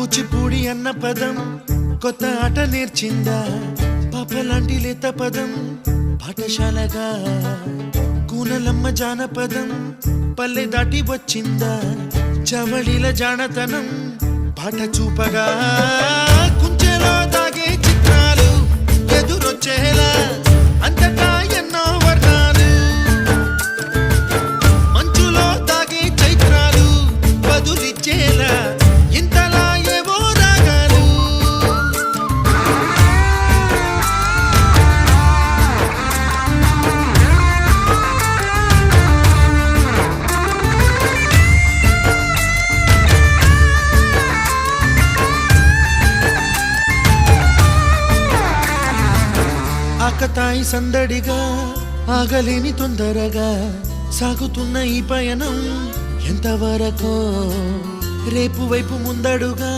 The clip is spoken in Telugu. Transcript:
కూచిపూడి అన్న పదం కొత్త ఆట నేర్చిందా పాపలాంటి లేత పదం పాఠశాలగా కూనలమ్మ జానపదం పల్లె దాటి వచ్చిందా చవళిల జానతనం పాట చూపగా కుంచెలో దాగే చిత్రాలు ఎదురొచ్చేలా అంతటా ఎన్నో వర్ణాలు మంచులో దాగే చైత్రాలు బదులిచ్చేలా ఇంతలా ఏవో రాగాలు ఆకతాయి సందడిగా ఆగలేని తొందరగా సాగుతున్న ఈ పయనం ఎంతవరకో రేపు వైపు ముందడుగా